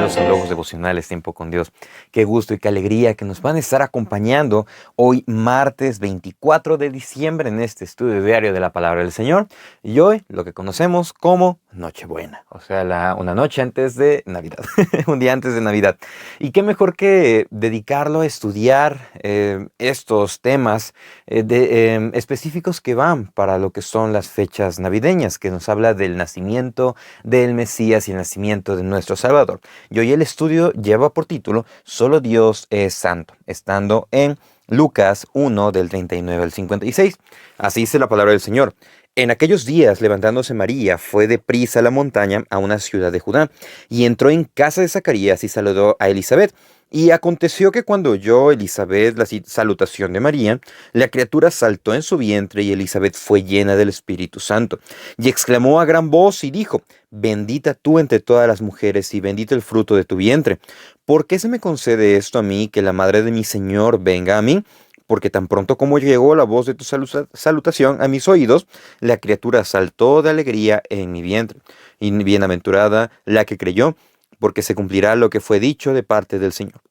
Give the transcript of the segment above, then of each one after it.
los Antojos Devocionales Tiempo con Dios. Qué gusto y qué alegría que nos van a estar acompañando hoy martes 24 de diciembre en este estudio diario de la Palabra del Señor. Y hoy lo que conocemos como Nochebuena, o sea, una noche antes de Navidad, un día antes de Navidad. Y qué mejor que dedicarlo a estudiar estos temas específicos que van para lo que son las fechas navideñas, que nos habla del nacimiento del Mesías y el nacimiento de nuestro Salvador. Y hoy el estudio lleva por título Solo Dios es Santo, estando en Lucas 1 del 39 al 56. Así dice la palabra del Señor. En aquellos días, levantándose María, fue deprisa a la montaña a una ciudad de Judá, y entró en casa de Zacarías y saludó a Elizabeth. Y aconteció que cuando oyó Elizabeth la salutación de María, la criatura saltó en su vientre y Elizabeth fue llena del Espíritu Santo. Y exclamó a gran voz y dijo: Bendita tú entre todas las mujeres y bendito el fruto de tu vientre. ¿Por qué se me concede esto a mí, que la madre de mi Señor venga a mí? Porque tan pronto como llegó la voz de tu salutación a mis oídos, la criatura saltó de alegría en mi vientre. Y bienaventurada la que creyó, porque se cumplirá lo que fue dicho de parte del Señor.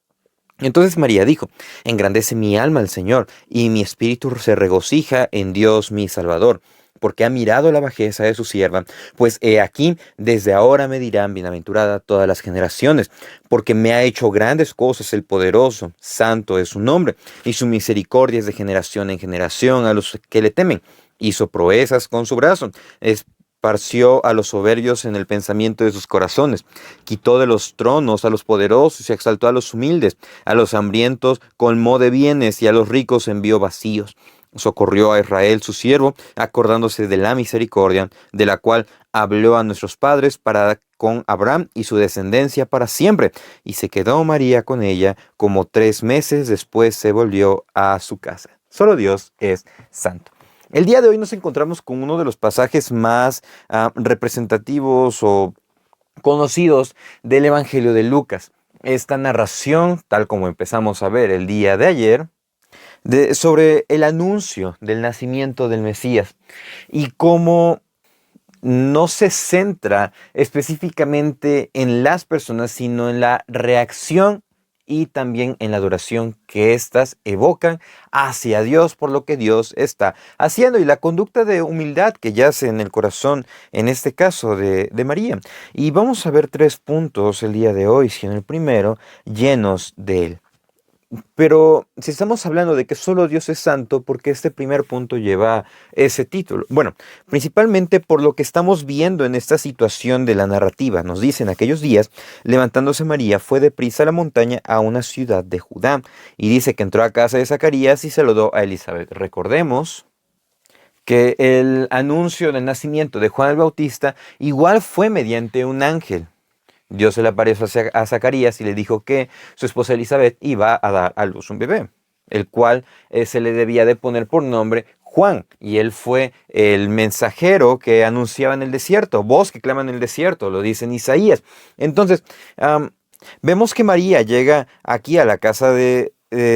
Entonces María dijo: Engrandece mi alma al Señor, y mi espíritu se regocija en Dios mi Salvador, porque ha mirado la bajeza de su sierva. Pues he aquí, desde ahora me dirán bienaventurada todas las generaciones, porque me ha hecho grandes cosas el poderoso, santo es su nombre, y su misericordia es de generación en generación a los que le temen. Hizo proezas con su brazo, esparció a los soberbios en el pensamiento de sus corazones, quitó de los tronos a los poderosos y exaltó a los humildes, a los hambrientos colmó de bienes y a los ricos envió vacíos. Socorrió a Israel su siervo, acordándose de la misericordia, de la cual habló a nuestros padres para con Abraham y su descendencia para siempre. Y se quedó María con ella como 3 meses, después se volvió a su casa. Solo Dios es santo. El día de hoy nos encontramos con uno de los pasajes más representativos o conocidos del Evangelio de Lucas. Esta narración, tal como empezamos a ver el día de ayer, sobre el anuncio del nacimiento del Mesías y cómo no se centra específicamente en las personas, sino en la reacción y también en la adoración que éstas evocan hacia Dios por lo que Dios está haciendo y la conducta de humildad que yace en el corazón, en este caso de María. Y vamos a ver 3 puntos el día de hoy, siendo el primero, llenos de él. Pero si estamos hablando de que solo Dios es santo, ¿por qué este primer punto lleva ese título? Bueno, principalmente por lo que estamos viendo en esta situación de la narrativa. Nos dice: en aquellos días, levantándose María, fue deprisa a la montaña a una ciudad de Judá. Y dice que entró a casa de Zacarías y saludó a Elizabeth. Recordemos que el anuncio del nacimiento de Juan el Bautista igual fue mediante un ángel. Dios se le apareció a Zacarías y le dijo que su esposa Elizabeth iba a dar a luz un bebé, el cual se le debía de poner por nombre Juan. Y él fue el mensajero que anunciaba en el desierto, voz que clama en el desierto, lo dice en Isaías. Entonces, vemos que María llega aquí a la casa de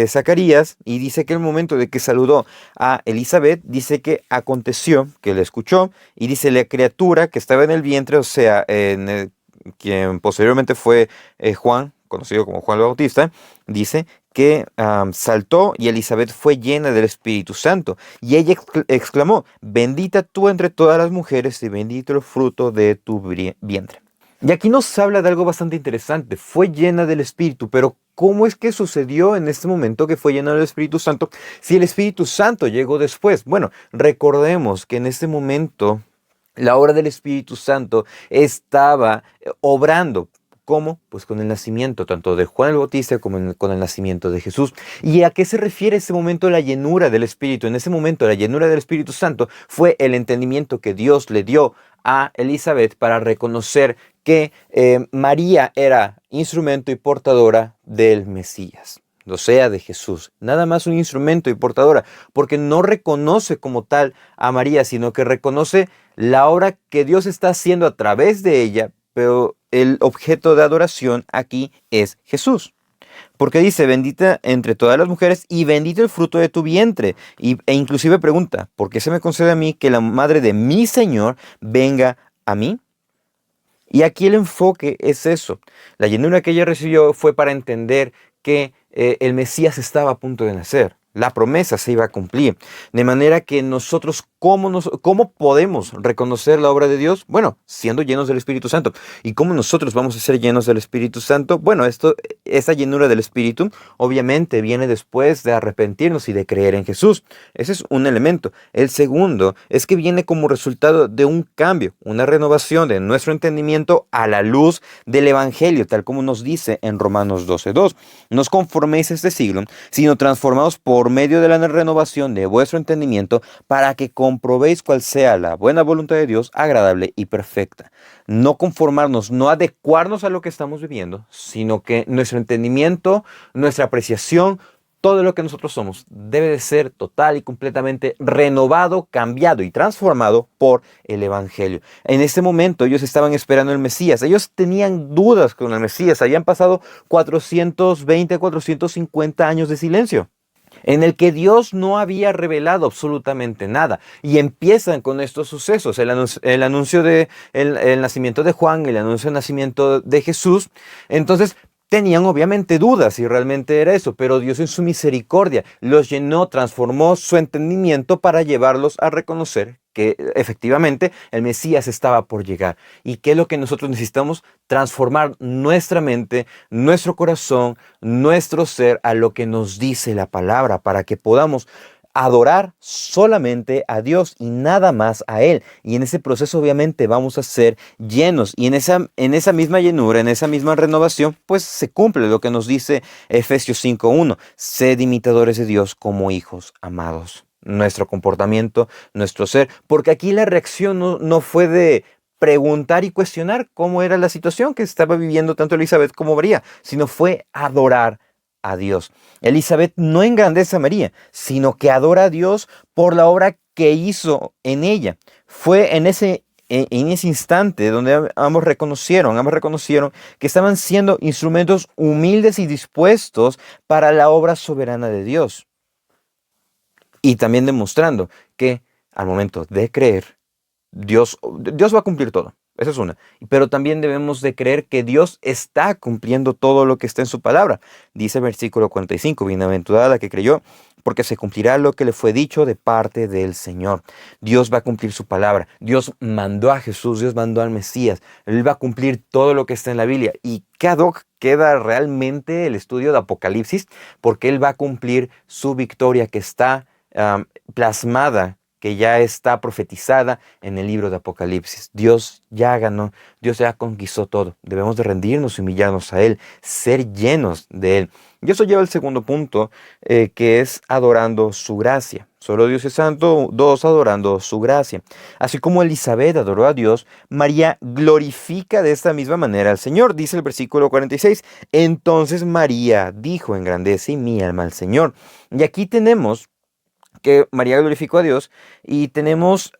Zacarías y dice que el momento de que saludó a Elizabeth, dice que aconteció que le escuchó, y dice la criatura que estaba en el vientre, o sea, quien posteriormente fue Juan, conocido como Juan el Bautista, dice que saltó y Elizabeth fue llena del Espíritu Santo. Y ella exclamó: Bendita tú entre todas las mujeres y bendito el fruto de tu vientre. Y aquí nos habla de algo bastante interesante. Fue llena del Espíritu, pero ¿cómo es que sucedió en este momento que fue llena del Espíritu Santo si el Espíritu Santo llegó después? Bueno, recordemos que en este momento la obra del Espíritu Santo estaba obrando. ¿Cómo? Pues con el nacimiento tanto de Juan el Bautista como con el nacimiento de Jesús. ¿Y a qué se refiere ese momento de la llenura del Espíritu? En ese momento la llenura del Espíritu Santo fue el entendimiento que Dios le dio a Elizabeth para reconocer que María era instrumento y portadora del Mesías, o sea, de Jesús. Nada más un instrumento y portadora, porque no reconoce como tal a María, sino que reconoce la obra que Dios está haciendo a través de ella, pero el objeto de adoración aquí es Jesús. Porque dice: bendita entre todas las mujeres y bendito el fruto de tu vientre. E inclusive pregunta: ¿por qué se me concede a mí que la madre de mi Señor venga a mí? Y aquí el enfoque es eso. La llenura que ella recibió fue para entender que el Mesías estaba a punto de nacer. La promesa se iba a cumplir. De manera que nosotros, ¿cómo podemos reconocer la obra de Dios? Bueno, siendo llenos del Espíritu Santo. ¿Y cómo nosotros vamos a ser llenos del Espíritu Santo? Bueno, esa llenura del Espíritu obviamente viene después de arrepentirnos y de creer en Jesús. Ese es un elemento. El segundo es que viene como resultado de un cambio, una renovación de nuestro entendimiento a la luz del Evangelio, tal como nos dice en Romanos 12:2. No os conforméis a este siglo, sino transformados por medio de la renovación de vuestro entendimiento, para que comprobéis cuál sea la buena voluntad de Dios, agradable y perfecta. No conformarnos, no adecuarnos a lo que estamos viviendo, sino que nuestro entendimiento, nuestra apreciación, todo lo que nosotros somos debe de ser total y completamente renovado, cambiado y transformado por el Evangelio. En este momento ellos estaban esperando el Mesías. Ellos tenían dudas con el Mesías. Habían pasado 420, 450 años de silencio, en el que Dios no había revelado absolutamente nada. Y empiezan con estos sucesos, el anuncio de el nacimiento de Juan, el anuncio del nacimiento de Jesús. Entonces, tenían obviamente dudas si realmente era eso, pero Dios en su misericordia los llenó, transformó su entendimiento para llevarlos a reconocer que efectivamente el Mesías estaba por llegar. ¿Y qué es lo que nosotros necesitamos? Transformar nuestra mente, nuestro corazón, nuestro ser a lo que nos dice la palabra, para que podamos adorar solamente a Dios y nada más a Él. Y en ese proceso obviamente vamos a ser llenos. Y en esa misma llenura, en esa misma renovación, pues se cumple lo que nos dice Efesios 5:1. Sed imitadores de Dios como hijos amados. Nuestro comportamiento, nuestro ser. Porque aquí la reacción no fue de preguntar y cuestionar cómo era la situación que estaba viviendo tanto Elizabeth como María, sino fue adorar a Dios. Elizabeth no engrandece a María, sino que adora a Dios por la obra que hizo en ella. Fue en ese instante donde ambos reconocieron que estaban siendo instrumentos humildes y dispuestos para la obra soberana de Dios. Y también demostrando que al momento de creer, Dios va a cumplir todo. Esa es una. Pero también debemos de creer que Dios está cumpliendo todo lo que está en su palabra. Dice el versículo 45, bienaventurada la que creyó, porque se cumplirá lo que le fue dicho de parte del Señor. Dios va a cumplir su palabra. Dios mandó a Jesús, Dios mandó al Mesías. Él va a cumplir todo lo que está en la Biblia. Y queda realmente el estudio de Apocalipsis, porque Él va a cumplir su victoria que está plasmada, que ya está profetizada en el libro de Apocalipsis. Dios ya ganó, Dios ya conquistó todo. Debemos de rendirnos y humillarnos a Él, ser llenos de Él. Y eso lleva al segundo punto, que es adorando su gracia. Solo Dios es santo. 2, adorando su gracia. Así como Elizabeth adoró a Dios, María glorifica de esta misma manera al Señor. Dice el versículo 46, entonces María dijo, engrandece mi alma al Señor. Y aquí tenemos que María glorificó a Dios, y tenemos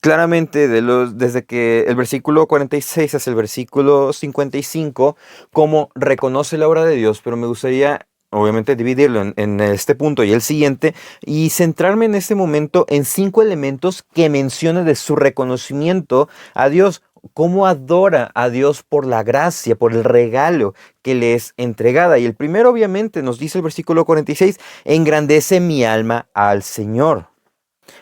claramente desde que el versículo 46 hasta el versículo 55 cómo reconoce la obra de Dios. Pero me gustaría obviamente dividirlo en este punto y el siguiente, y centrarme en este momento en 5 elementos que menciona de su reconocimiento a Dios. Cómo adora a Dios por la gracia, por el regalo que le es entregada. Y el primero obviamente nos dice el versículo 46, engrandece mi alma al Señor.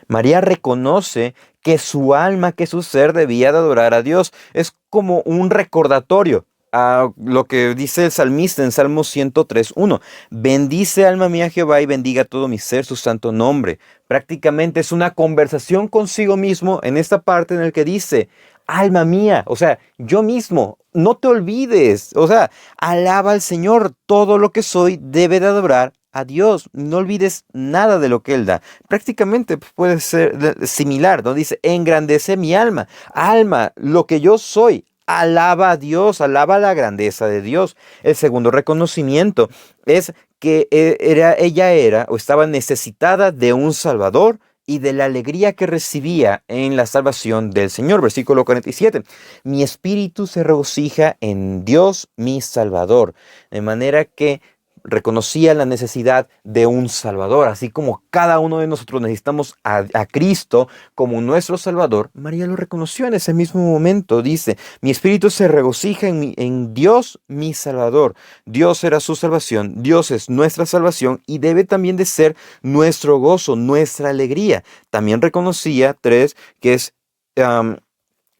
María reconoce que su alma, que su ser debía de adorar a Dios. Es como un recordatorio a lo que dice el salmista en Salmo 103:1. Bendice alma mía a Jehová, y bendiga todo mi ser su santo nombre. Prácticamente es una conversación consigo mismo en esta parte en el que dice, alma mía, o sea, yo mismo, no te olvides, o sea, alaba al Señor. Todo lo que soy debe de adorar a Dios. No olvides nada de lo que Él da. Prácticamente puede ser similar, ¿no? Dice, engrandece mi alma. Alma, lo que yo soy, alaba a Dios, alaba la grandeza de Dios. El segundo reconocimiento es que ella era o estaba necesitada de un Salvador, y de la alegría que recibía en la salvación del Señor. Versículo 47. Mi espíritu se regocija en Dios mi Salvador. De manera que reconocía la necesidad de un Salvador. Así como cada uno de nosotros necesitamos a Cristo como nuestro Salvador, María lo reconoció en ese mismo momento. Dice, mi espíritu se regocija en Dios, mi Salvador. Dios era su salvación, Dios es nuestra salvación y debe también de ser nuestro gozo, nuestra alegría. También reconocía, 3, que es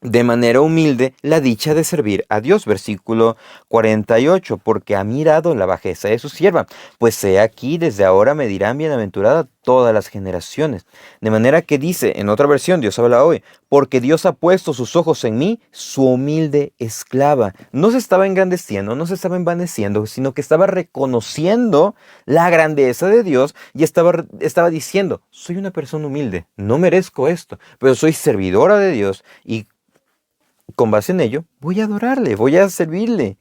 de manera humilde la dicha de servir a Dios. Versículo 48, porque ha mirado la bajeza de su sierva, pues he aquí desde ahora me dirán bienaventurada todas las generaciones. De manera que dice, en otra versión, Dios habla hoy, porque Dios ha puesto sus ojos en mí, su humilde esclava. No se estaba engrandeciendo, no se estaba envaneciendo, sino que estaba reconociendo la grandeza de Dios y estaba diciendo, soy una persona humilde, no merezco esto, pero soy servidora de Dios y con base en ello, voy a adorarle, voy a servirle.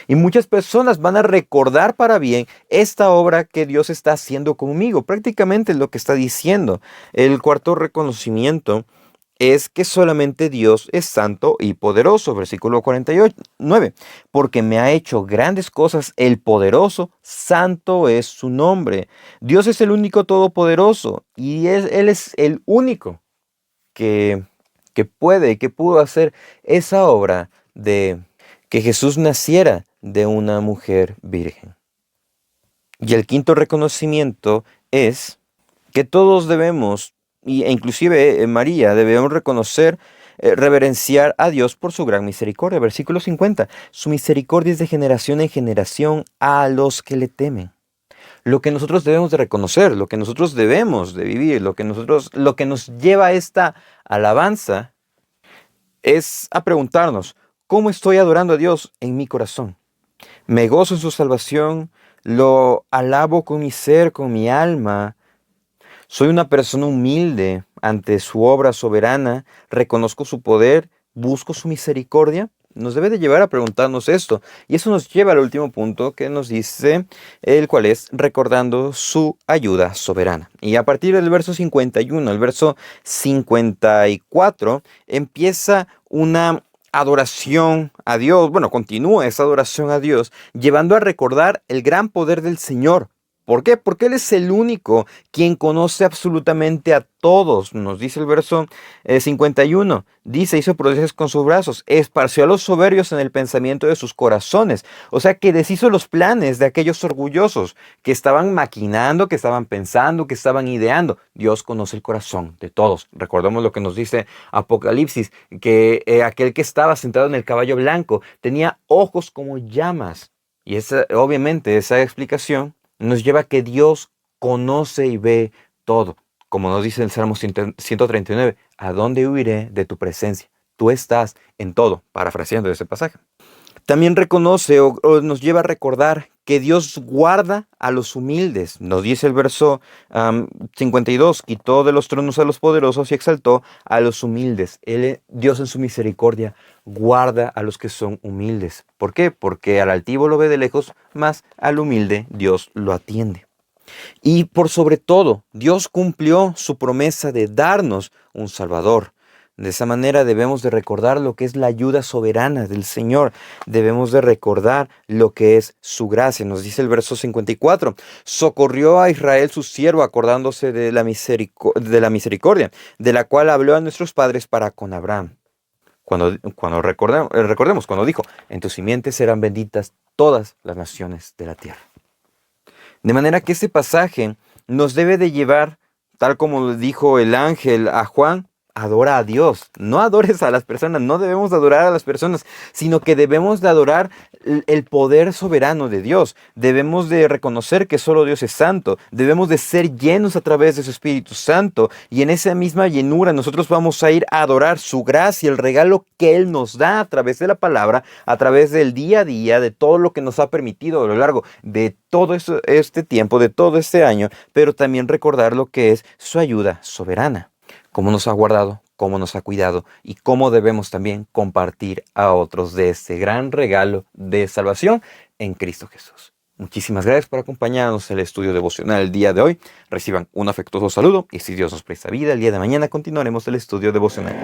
Y muchas personas van a recordar para bien esta obra que Dios está haciendo conmigo. Prácticamente lo que está diciendo. El cuarto reconocimiento es que solamente Dios es santo y poderoso. Versículo 49. Porque me ha hecho grandes cosas el poderoso, santo es su nombre. Dios es el único todopoderoso y Él es el único que que pudo hacer esa obra de que Jesús naciera de una mujer virgen. Y el quinto reconocimiento es que todos debemos, e inclusive María, debemos reconocer, reverenciar a Dios por su gran misericordia. Versículo 50. Su misericordia es de generación en generación a los que le temen. Lo que nosotros debemos de reconocer, lo que nosotros debemos de vivir, lo que nos lleva a esta alabanza es a preguntarnos, ¿cómo estoy adorando a Dios en mi corazón? Me gozo en su salvación, lo alabo con mi ser, con mi alma. Soy una persona humilde ante su obra soberana, reconozco su poder, busco su misericordia. Nos debe de llevar a preguntarnos esto. Y eso nos lleva al último punto que nos dice, el cual es recordando su ayuda soberana. Y a partir del verso 51 al verso 54 empieza una adoración a Dios. Bueno, continúa esa adoración a Dios, llevando a recordar el gran poder del Señor. ¿Por qué? Porque Él es el único quien conoce absolutamente a todos. Nos dice el verso 51. Dice, hizo proezas con sus brazos, esparció a los soberbios en el pensamiento de sus corazones. O sea que deshizo los planes de aquellos orgullosos que estaban maquinando, que estaban pensando, que estaban ideando. Dios conoce el corazón de todos. Recordemos lo que nos dice Apocalipsis, que aquel que estaba sentado en el caballo blanco tenía ojos como llamas. Y obviamente esa explicación nos lleva a que Dios conoce y ve todo. Como nos dice el Salmo 139, ¿a dónde huiré de tu presencia? Tú estás en todo, parafraseando ese pasaje. También reconoce o nos lleva a recordar que Dios guarda a los humildes. Nos dice el verso 52, quitó de los tronos a los poderosos y exaltó a los humildes. Dios en su misericordia guarda a los que son humildes. ¿Por qué? Porque al altivo lo ve de lejos, mas al humilde Dios lo atiende. Y por sobre todo, Dios cumplió su promesa de darnos un Salvador. De esa manera debemos de recordar lo que es la ayuda soberana del Señor. Debemos de recordar lo que es su gracia. Nos dice el verso 54. Socorrió a Israel su siervo acordándose de la misericordia, de la cual habló a nuestros padres para con Abraham. Recordemos cuando dijo, en tus simientes serán benditas todas las naciones de la tierra. De manera que este pasaje nos debe de llevar, tal como dijo el ángel a Juan, adora a Dios. No adores a las personas, no debemos de adorar a las personas, sino que debemos de adorar el poder soberano de Dios. Debemos de reconocer que solo Dios es santo. Debemos de ser llenos a través de su Espíritu Santo. Y en esa misma llenura nosotros vamos a ir a adorar su gracia, el regalo que Él nos da a través de la palabra, a través del día a día, de todo lo que nos ha permitido a lo largo de todo este tiempo, de todo este año, pero también recordar lo que es su ayuda soberana. Cómo nos ha guardado, cómo nos ha cuidado y cómo debemos también compartir a otros de este gran regalo de salvación en Cristo Jesús. Muchísimas gracias por acompañarnos en el estudio devocional el día de hoy. Reciban un afectuoso saludo y si Dios nos presta vida, el día de mañana continuaremos el estudio devocional.